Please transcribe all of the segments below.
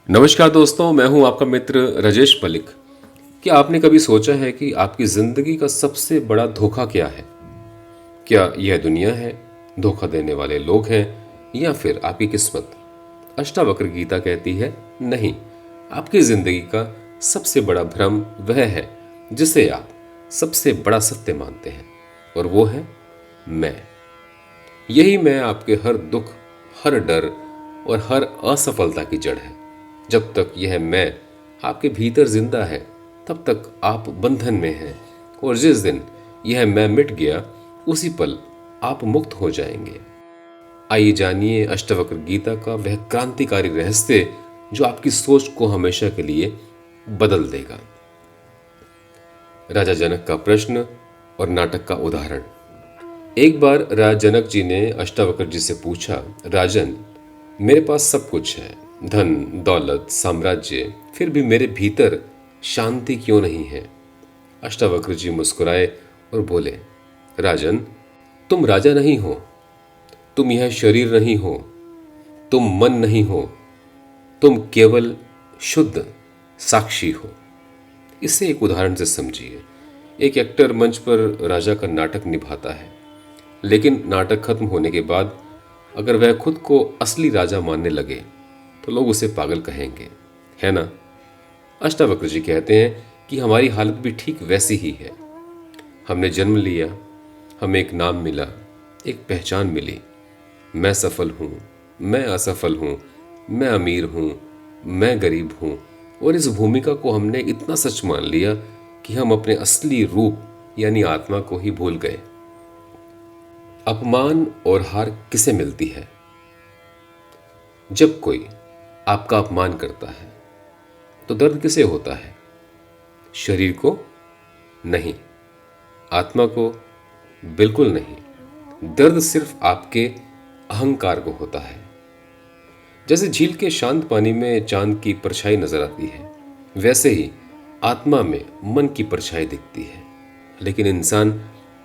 नमस्कार दोस्तों, मैं हूं आपका मित्र राजेश मलिक। क्या आपने कभी सोचा है कि आपकी जिंदगी का सबसे बड़ा धोखा क्या है? क्या यह दुनिया है, धोखा देने वाले लोग हैं, या फिर आपकी किस्मत? अष्टावक्र गीता कहती है, नहीं, आपकी जिंदगी का सबसे बड़ा भ्रम वह है जिसे आप सबसे बड़ा सत्य मानते हैं, और वो है मैं। यही मैं आपके हर दुख, हर डर और हर असफलता की जड़ है। जब तक यह मैं आपके भीतर जिंदा है, तब तक आप बंधन में हैं, और जिस दिन यह मैं मिट गया, उसी पल आप मुक्त हो जाएंगे। आइए जानिए अष्टावक्र गीता का वह क्रांतिकारी रहस्य जो आपकी सोच को हमेशा के लिए बदल देगा। राजा जनक का प्रश्न और नाटक का उदाहरण। एक बार राजा जनक जी ने अष्टावक्र जी से पूछा, राजन, मेरे पास सब कुछ है, धन दौलत साम्राज्य, फिर भी मेरे भीतर शांति क्यों नहीं है? अष्टावक्र जी मुस्कुराए और बोले, राजन, तुम राजा नहीं हो, तुम यह शरीर नहीं हो, तुम मन नहीं हो, तुम केवल शुद्ध साक्षी हो। इसे एक उदाहरण से समझिए। एक एक्टर मंच पर राजा का नाटक निभाता है, लेकिन नाटक खत्म होने के बाद अगर वह खुद को असली राजा मानने लगे तो लोग उसे पागल कहेंगे, है ना? अष्टावक्र जी कहते हैं कि हमारी हालत भी ठीक वैसी ही है। हमने जन्म लिया, हमें एक नाम मिला, एक पहचान मिली। मैं सफल हूँ, मैं असफल हूँ, मैं अमीर हूँ, मैं गरीब हूँ, और इस भूमिका को हमने इतना सच मान लिया कि हम अपने असली रूप यानी आत्मा को ही भूल गए। अपमान और हार किसे मिलती है? जब कोई आपका अपमान करता है तो दर्द किसे होता है? शरीर को नहीं, आत्मा को बिल्कुल नहीं। दर्द सिर्फ आपके अहंकार को होता है। जैसे झील के शांत पानी में चांद की परछाई नजर आती है, वैसे ही आत्मा में मन की परछाई दिखती है। लेकिन इंसान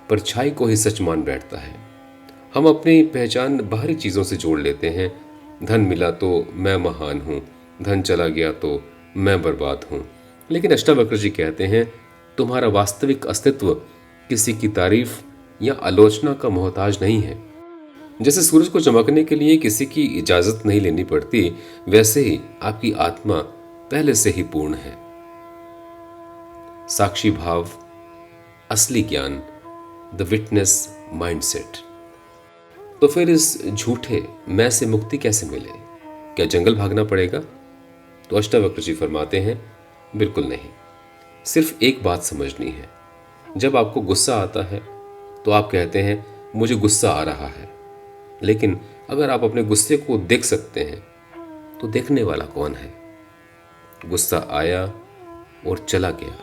परछाई को ही सच मान बैठता है। हम अपनी पहचान बाहरी चीजों से जोड़ लेते हैं। धन मिला तो मैं महान हूं, धन चला गया तो मैं बर्बाद हूं। लेकिन अष्टावक्र जी कहते हैं, तुम्हारा वास्तविक अस्तित्व किसी की तारीफ या आलोचना का मोहताज नहीं है। जैसे सूरज को चमकने के लिए किसी की इजाजत नहीं लेनी पड़ती, वैसे ही आपकी आत्मा पहले से ही पूर्ण है। साक्षी भाव, असली ज्ञान, द विटनेस माइंडसेट। तो फिर इस झूठे मैं से मुक्ति कैसे मिले? क्या जंगल भागना पड़ेगा? तो अष्टावक्र जी फरमाते हैं, बिल्कुल नहीं। सिर्फ एक बात समझनी है। जब आपको गुस्सा आता है तो आप कहते हैं, मुझे गुस्सा आ रहा है। लेकिन अगर आप अपने गुस्से को देख सकते हैं तो देखने वाला कौन है? गुस्सा आया और चला गया,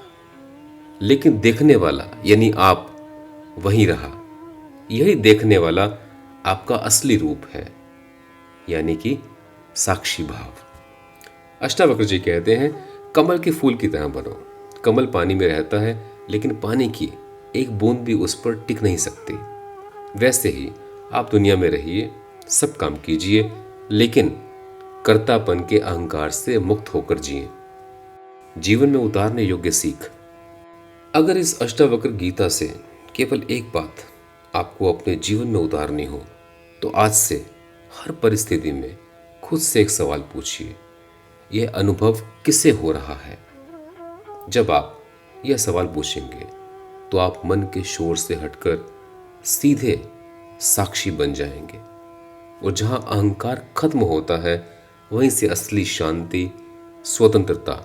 लेकिन देखने वाला यानी आप वहीं रहा। यही देखने वाला आपका असली रूप है, यानी कि साक्षी भाव। अष्टावक्र जी कहते हैं, कमल के फूल की तरह बनो। कमल पानी में रहता है, लेकिन पानी की एक बूंद भी उस पर टिक नहीं सकती। वैसे ही आप दुनिया में रहिए, सब काम कीजिए, लेकिन कर्तापन के अहंकार से मुक्त होकर जिए। जीवन में उतारने योग्य सीख। अगर इस अष्टावक्र गीता से केवल एक बात आपको अपने जीवन में उतारनी हो, तो आज से हर परिस्थिति में खुद से एक सवाल पूछिए, यह अनुभव किसे हो रहा है? जब आप यह सवाल पूछेंगे तो आप मन के शोर से हटकर सीधे साक्षी बन जाएंगे, और जहां अहंकार खत्म होता है, वहीं से असली शांति, स्वतंत्रता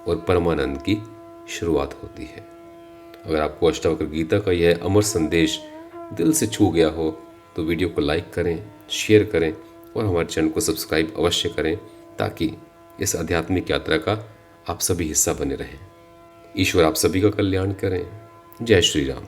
और परमानंद की शुरुआत होती है। अगर आपको अष्टावक्र गीता का यह अमर संदेश दिल से छू गया हो तो वीडियो को लाइक करें, शेयर करें और हमारे चैनल को सब्सक्राइब अवश्य करें, ताकि इस आध्यात्मिक यात्रा का आप सभी हिस्सा बने रहें। ईश्वर आप सभी का कल्याण करें। जय श्री राम।